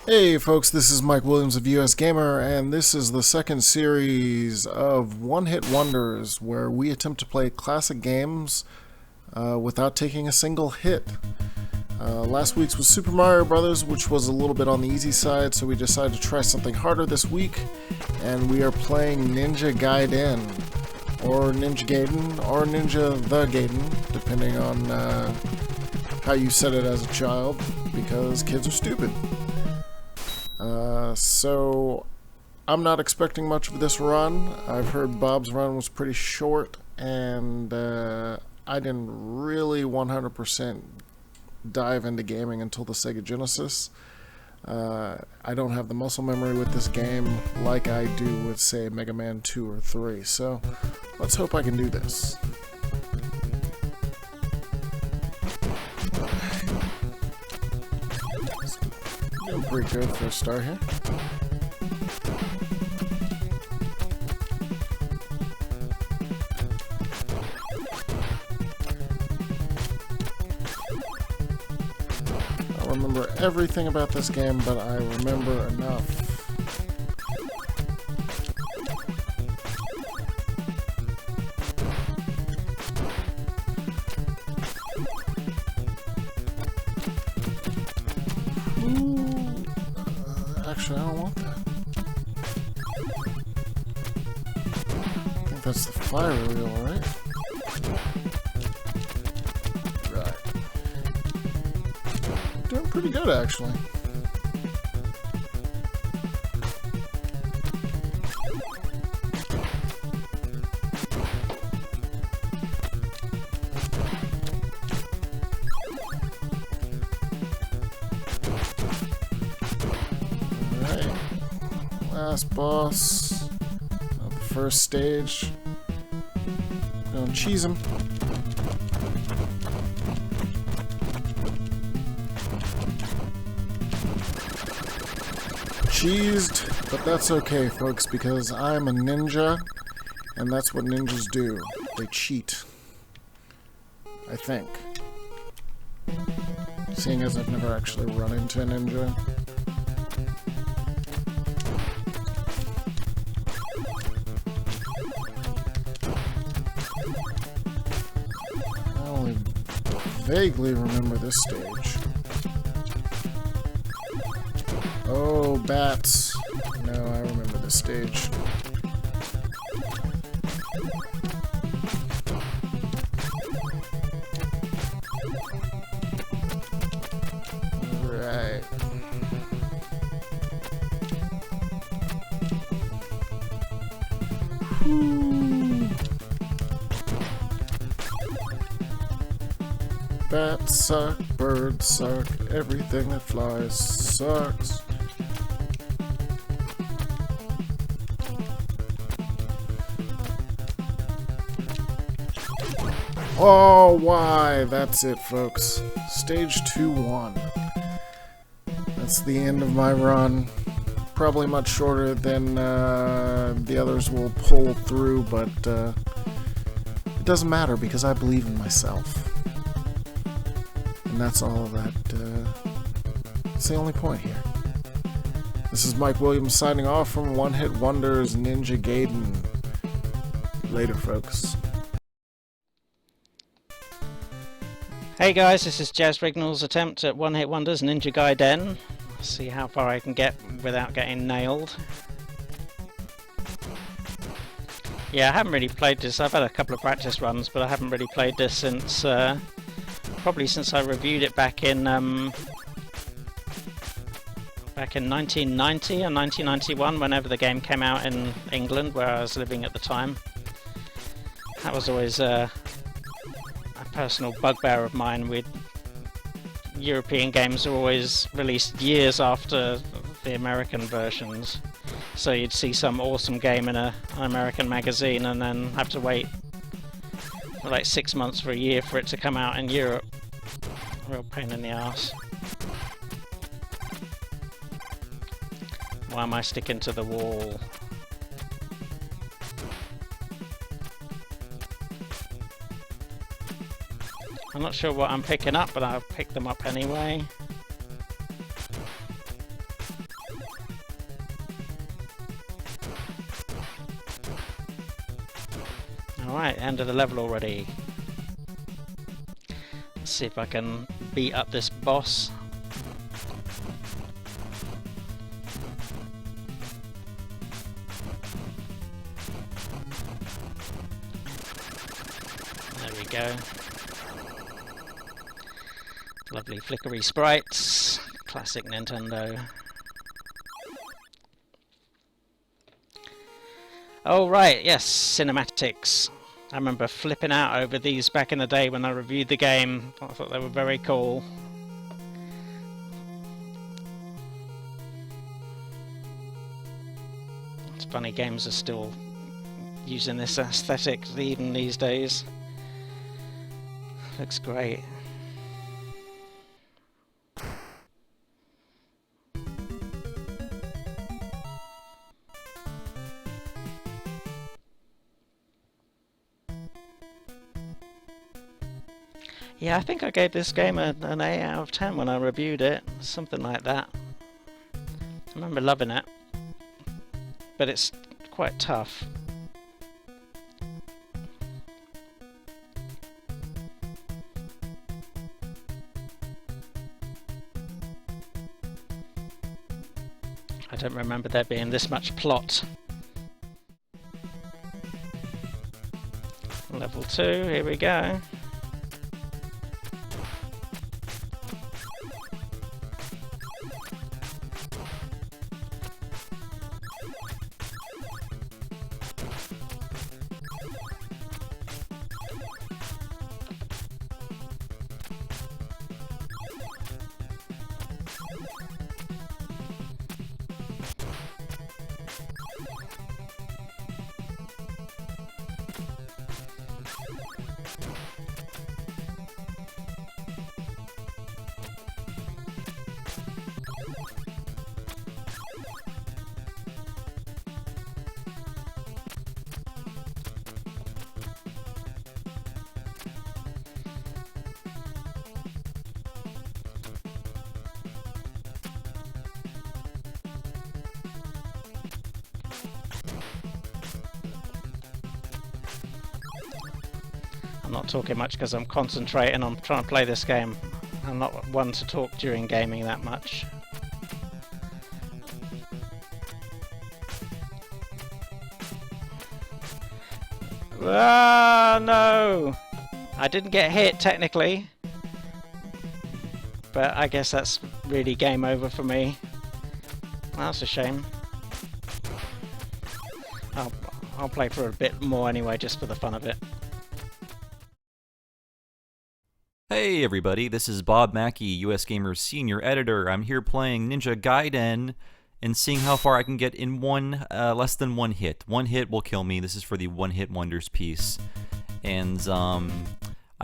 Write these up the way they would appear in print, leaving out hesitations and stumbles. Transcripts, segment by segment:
Hey folks, this is Mike Williams of USgamer, and this is the second series of one-hit wonders where we attempt to play classic games without taking a single hit. Last week's was Super Mario Brothers, which was a little bit on the easy side, so we decided to try something harder this week, and we are playing Ninja Gaiden, or Ninja Gaiden, or Ninja the Gaiden, depending on how you said it as a child, because kids are stupid. So I'm not expecting much of this run. I've heard Bob's run was pretty short, and I didn't really 100% dive into gaming until the Sega Genesis. I don't have the muscle memory with this game like I do with, say, Mega Man 2 or 3, so let's hope I can do this. Doing pretty good for a start here. I don't remember everything about this game, but I remember enough. Actually, I don't want that. I think that's the fire wheel, right? Right. Doing pretty good, actually. Last boss of the first stage. Gonna cheese him. Cheesed, but that's okay, folks, because I'm a ninja, and that's what ninjas do. They cheat. I think. Seeing as I've never actually run into a ninja. Vaguely remember this stage. Oh, bats. No, I remember this stage. Right. Bats suck, birds suck, everything that flies sucks. Oh, why? That's it, folks. Stage 2-1. That's the end of my run. Probably much shorter than the others will pull through, but it doesn't matter because I believe in myself. And that's all that, that's the only point here. This is Mike Williams signing off from One Hit Wonders Ninja Gaiden. Later, folks. Hey guys, this is Jazz Rignall's attempt at One Hit Wonders Ninja Gaiden. See how far I can get without getting nailed. Yeah, I haven't really played this. I've had a couple of practice runs, but I haven't really played this since probably since I reviewed it back in 1990 or 1991, whenever the game came out in England, where I was living at the time. That was always a personal bugbear of mine. European games are always released years after the American versions, so you'd see some awesome game in an American magazine and then have to wait for like 6 months for a year for it to come out in Europe. Real pain in the ass. Why am I sticking to the wall? I'm not sure what I'm picking up, but I'll pick them up anyway. Alright, end of the level already. Let's see if I can beat up this boss. There we go. Lovely flickery sprites. Classic Nintendo. Oh right, yes, cinematics. I remember flipping out over these back in the day when I reviewed the game. I thought they were very cool. It's funny games are still using this aesthetic even these days. Looks great. Yeah, I think I gave this game an 8 out of 10 when I reviewed it, something like that. I remember loving it, but it's quite tough. I don't remember there being this much plot. Level 2, here we go. I'm not talking much because I'm concentrating on trying to play this game. I'm not one to talk during gaming that much. Ah, no! I didn't get hit technically, but I guess that's really game over for me. That's a shame. I'll play for a bit more anyway, just for the fun of it. Hey everybody, this is Bob Mackie, USgamer's senior editor. I'm here playing Ninja Gaiden and seeing how far I can get in less than one hit. One hit will kill me. This is for the one-hit wonders piece. And I'm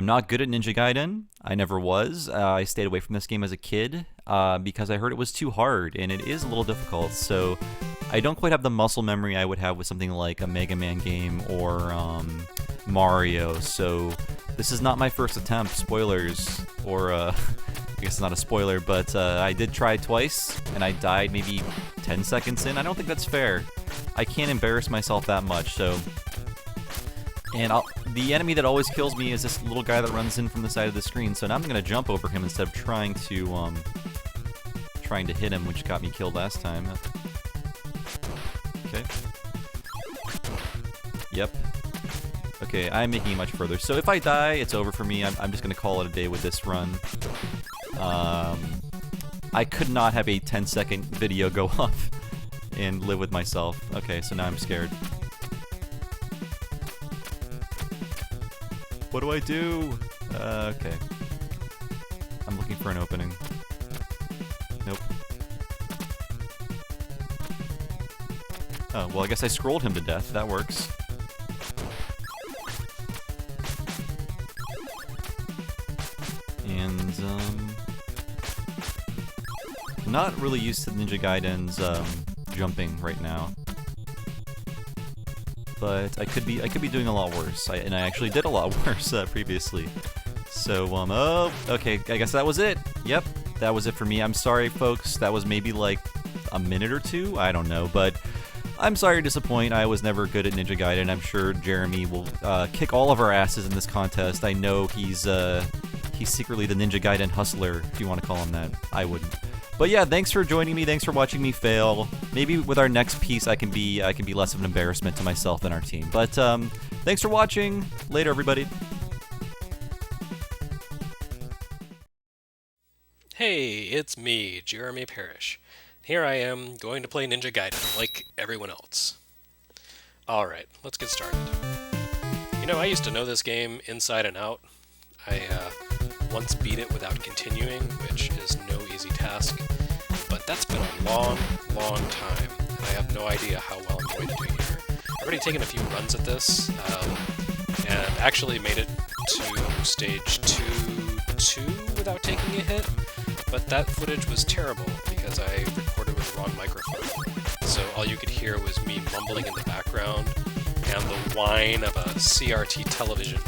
not good at Ninja Gaiden. I never was. I stayed away from this game as a kid because I heard it was too hard, and it is a little difficult. So I don't quite have the muscle memory I would have with something like a Mega Man game or Mario. So this is not my first attempt. Spoilers, or I guess it's not a spoiler, but I did try twice, and I died maybe 10 seconds in. I don't think that's fair. I can't embarrass myself that much, so... And the enemy that always kills me is this little guy that runs in from the side of the screen, so now I'm going to jump over him instead of trying to hit him, which got me killed last time. Okay. Yep. Okay, I'm making it much further. So if I die, it's over for me. I'm just going to call it a day with this run. I could not have a 10-second video go up and live with myself. Okay, so now I'm scared. What do I do? Okay. I'm looking for an opening. Nope. Oh, well, I guess I scrolled him to death. That works. And, not really used to Ninja Gaiden's, jumping right now. But I could be doing a lot worse, and I actually did a lot worse previously. So, oh, okay, I guess that was it. Yep, that was it for me. I'm sorry, folks, that was maybe like a minute or two, I don't know, but I'm sorry to disappoint. I was never good at Ninja Gaiden. I'm sure Jeremy will kick all of our asses in this contest. I know he's secretly the Ninja Gaiden hustler, if you want to call him that. I wouldn't. But yeah, thanks for joining me. Thanks for watching me fail. Maybe with our next piece, I can be less of an embarrassment to myself and our team. But thanks for watching. Later, everybody. Hey, it's me, Jeremy Parrish. Here I am, going to play Ninja Gaiden, like everyone else. Alright, let's get started. You know, I used to know this game inside and out. I once beat it without continuing, which is no easy task. But that's been a long, long time, and I have no idea how well I'm going to do here. I've already taken a few runs at this, and actually made it to stage 2 without taking a hit. But that footage was terrible because I recorded with the wrong microphone. So all you could hear was me mumbling in the background and the whine of a CRT television.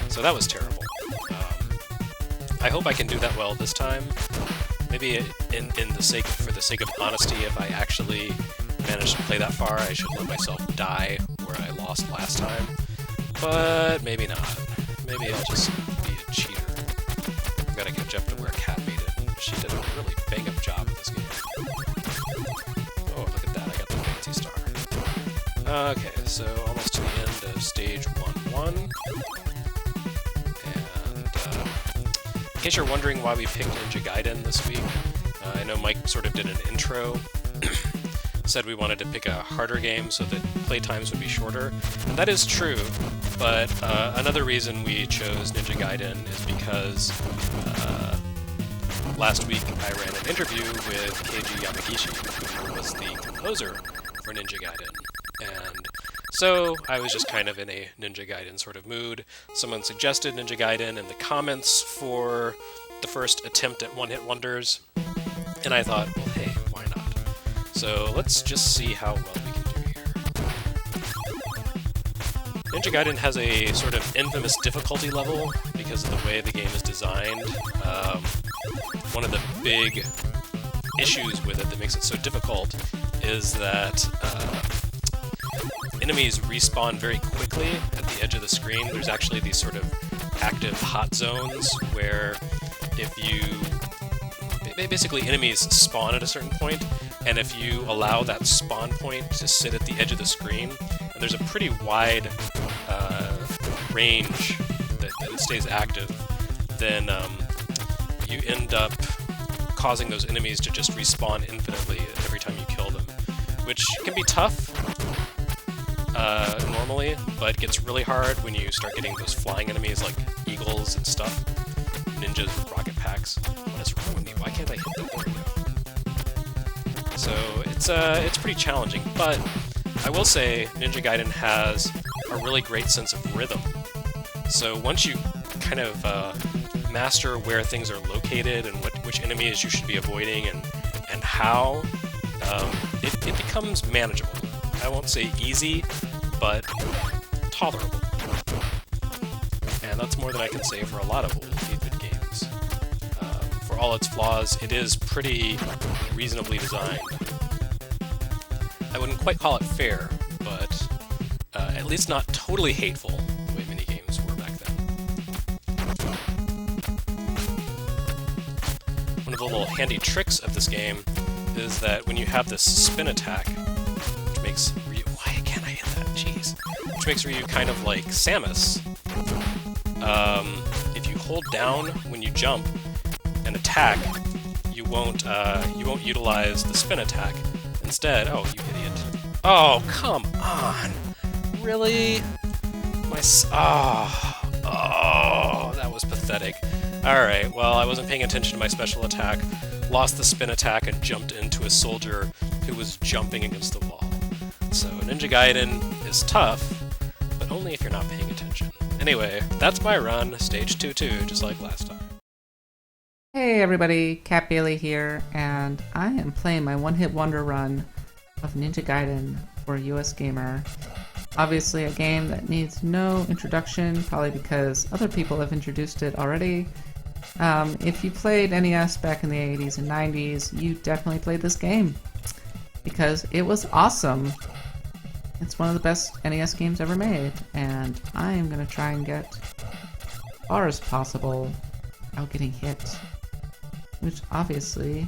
So that was terrible. I hope I can do that well this time. Maybe for the sake of honesty, if I actually manage to play that far, I should let myself die where I lost last time. But maybe not. Maybe I'll just be a cheater. I've got to catch up to where Kat made it. She did a really bang-up job with this game. Oh, look at that, I got the fancy star. Okay, so almost to the end of stage 1-1. And in case you're wondering why we picked Ninja Gaiden this week, I know Mike sort of did an intro, said we wanted to pick a harder game so that playtimes would be shorter. And that is true, but another reason we chose Ninja Gaiden is because last week I ran an interview with Keiji Yamagishi, who was the composer for Ninja Gaiden. And so I was just kind of in a Ninja Gaiden sort of mood. Someone suggested Ninja Gaiden in the comments for the first attempt at one-hit wonders. And I thought, well, hey, why not? So let's just see how well we can do here. Ninja Gaiden has a sort of infamous difficulty level because of the way the game is designed. One of the big issues with it that makes it so difficult is that enemies respawn very quickly at the edge of the screen. There's actually these sort of active hot zones where if you... Basically, enemies spawn at a certain point, and if you allow that spawn point to sit at the edge of the screen, and there's a pretty wide range that it stays active, then you end up causing those enemies to just respawn infinitely every time you kill them, which can be tough normally, but gets really hard when you start getting those flying enemies like eagles and stuff, ninjas with rocket packs. What is wrong with me? Why can't I hit that? There we go. So it's pretty challenging, but I will say Ninja Gaiden has a really great sense of rhythm. So once you kind of master where things are located and which enemies you should be avoiding and how, it becomes manageable. I won't say easy, but tolerable. And that's more than I can say for a lot of old 8-bit games. For all its flaws, it is pretty reasonably designed. I wouldn't quite call it fair, but at least not totally hateful, the way many games were back then. One of the little handy tricks of this game is that when you have this spin attack, which makes Ryu... Why can't I hit that? Jeez. Which makes Ryu kind of like Samus. If you hold down when you jump and attack, you won't utilize the spin attack. Instead, oh, you idiot. Oh, come on. Really? Oh, that was pathetic. Alright, well, I wasn't paying attention to my special attack, lost the spin attack, and jumped into a soldier who was jumping against the wall. So, Ninja Gaiden is tough, but only if you're not paying attention. Anyway, that's my run, stage 2-2, just like last time. Hey everybody, Kat Bailey here, and I am playing my one-hit wonder run of Ninja Gaiden for USgamer. Obviously a game that needs no introduction, probably because other people have introduced it already. If you played NES back in the 80s and 90s, you definitely played this game, because it was awesome. It's one of the best NES games ever made, and I am gonna try and get as far as possible without getting hit. Which, obviously,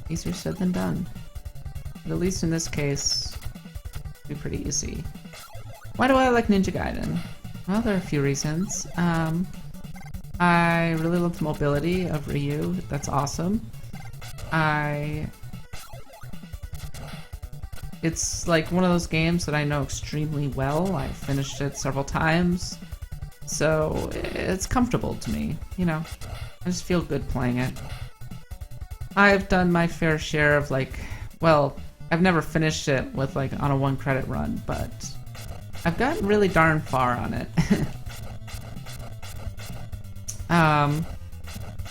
easier said than done. But at least in this case, it'll be pretty easy. Why do I like Ninja Gaiden? Well, there are a few reasons. I really love the mobility of Ryu. That's awesome. It's like one of those games that I know extremely well. I've finished it several times. So it's comfortable to me, you know. I just feel good playing it. I've done my fair share of well, I've never finished it with on a 1-credit run, but I've gotten really darn far on it.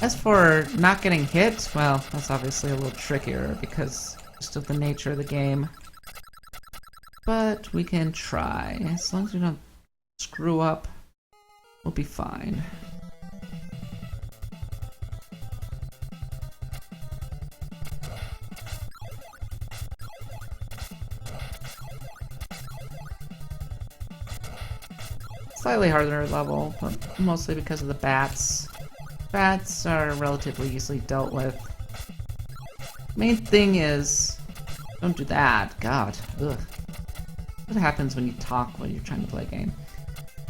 As for not getting hit, well, that's obviously a little trickier because just of the nature of the game. But we can try. As long as we don't screw up, we'll be fine. Slightly harder level, but mostly because of the bats. Bats are relatively easily dealt with. Main thing is, don't do that. God, ugh. What happens when you talk while you're trying to play a game?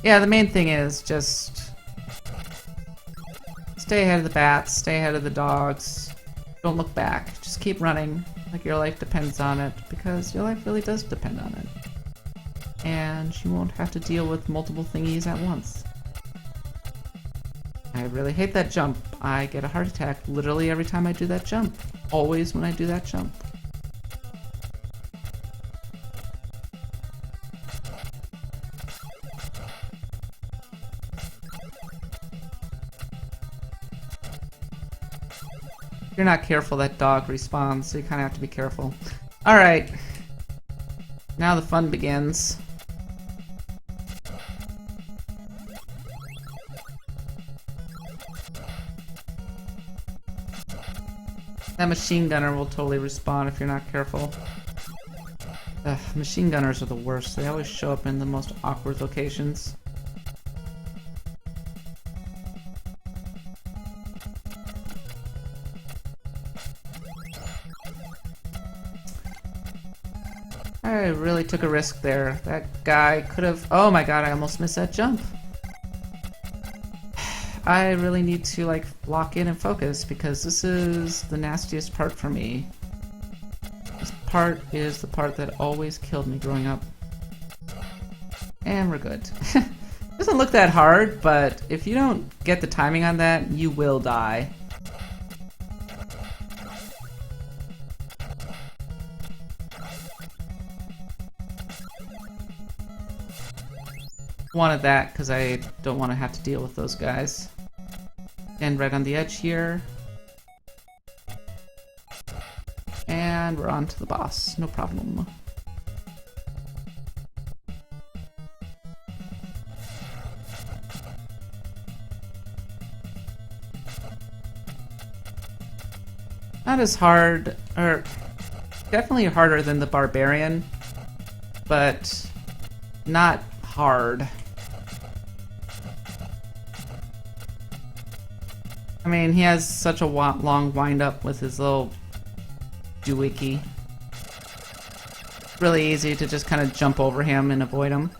Yeah, the main thing is just stay ahead of the bats, stay ahead of the dogs. Don't look back. Just keep running like your life depends on it, because your life really does depend on it. And you won't have to deal with multiple thingies at once. I really hate that jump. I get a heart attack literally every time I do that jump. Always when I do that jump. If you're not careful, that dog respawns, so you kind of have to be careful. Alright. Now the fun begins. That machine gunner will totally respawn if you're not careful. Ugh, machine gunners are the worst. They always show up in the most awkward locations. I really took a risk there. That guy could have... Oh my god, I almost missed that jump. I really need to lock in and focus, because this is the nastiest part for me. This part is the part that always killed me growing up. And we're good. Doesn't look that hard, but if you don't get the timing on that, you will die. Wanted that because I don't want to have to deal with those guys. And right on the edge here. And we're on to the boss. No problem. Not as hard, or definitely harder than the barbarian, but not hard. I mean, he has such a long wind-up with his little doohickey. Really easy to just kind of jump over him and avoid him.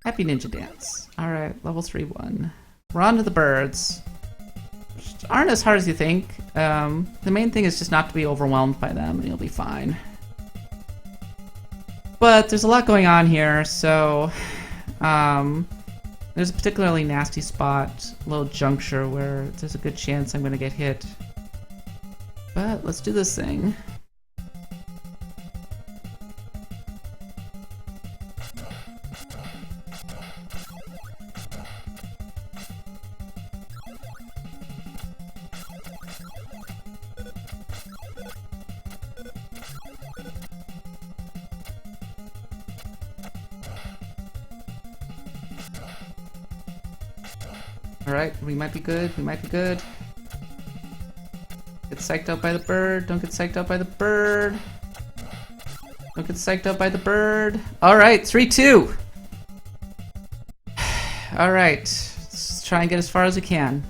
Happy Ninja Dance. Alright, level 3-1. We're on to the birds. Which aren't as hard as you think. The main thing is just not to be overwhelmed by them, and you'll be fine. But there's a lot going on here, so... there's a particularly nasty spot, a little juncture, where there's a good chance I'm going to get hit. But let's do this thing. Alright, we might be good, we might be good. Get psyched out by the bird. Don't get psyched out by the bird. Don't get psyched out by the bird. Alright, 3-2. Alright, let's try and get as far as we can.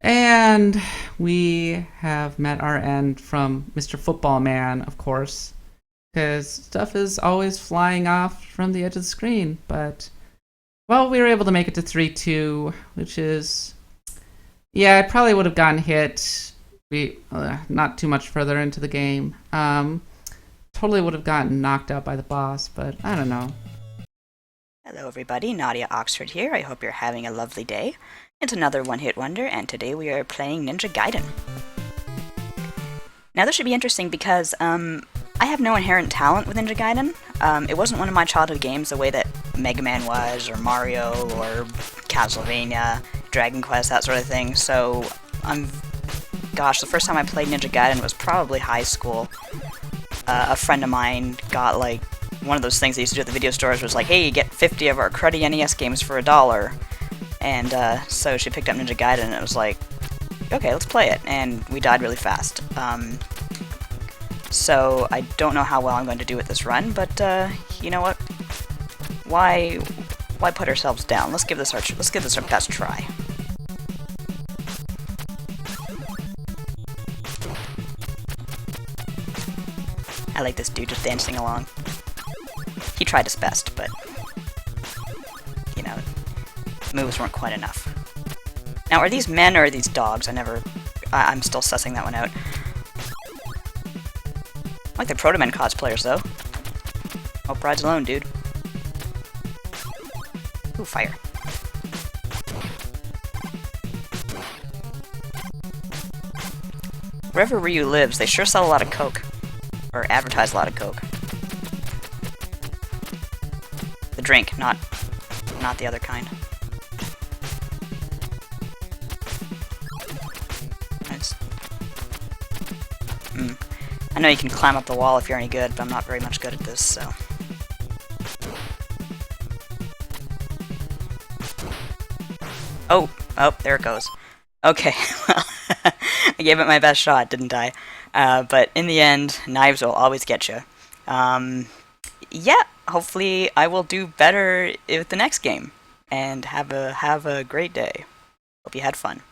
And we have met our end from Mr. Football Man, of course, because stuff is always flying off from the edge of the screen. But, well, we were able to make it to 3-2, which is, yeah, I probably would have gotten hit not too much further into the game. Totally would have gotten knocked out by the boss, but I don't know. Hello everybody, Nadia Oxford here. I hope you're having a lovely day. It's another one-hit wonder, and today we are playing Ninja Gaiden. Now this should be interesting because I have no inherent talent with Ninja Gaiden. It wasn't one of my childhood games the way that Mega Man was, or Mario, or Castlevania, Dragon Quest, that sort of thing. So, gosh, the first time I played Ninja Gaiden was probably high school. A friend of mine got like one of those things they used to do at the video stores was like, hey, get 50 of our cruddy NES games for $1. And so she picked up Ninja Gaiden and it was like, okay, let's play it. And we died really fast. So I don't know how well I'm going to do with this run, but you know what? Why put ourselves down? Let's give this our best try. I like this dude just dancing along. He tried his best, but you know, moves weren't quite enough. Now, are these men or are these dogs? I'm still sussing that one out. I like the Proto Men cosplayers, though. Hope rides alone, dude. Ooh, fire. Wherever Ryu lives, they sure sell a lot of coke. Or advertise a lot of coke. The drink, not the other kind. I know you can climb up the wall if you're any good, but I'm not very much good at this, so... Oh, there it goes. Okay, well, I gave it my best shot, didn't I? But in the end, knives will always get you. Yeah, hopefully I will do better with the next game, and have a great day. Hope you had fun.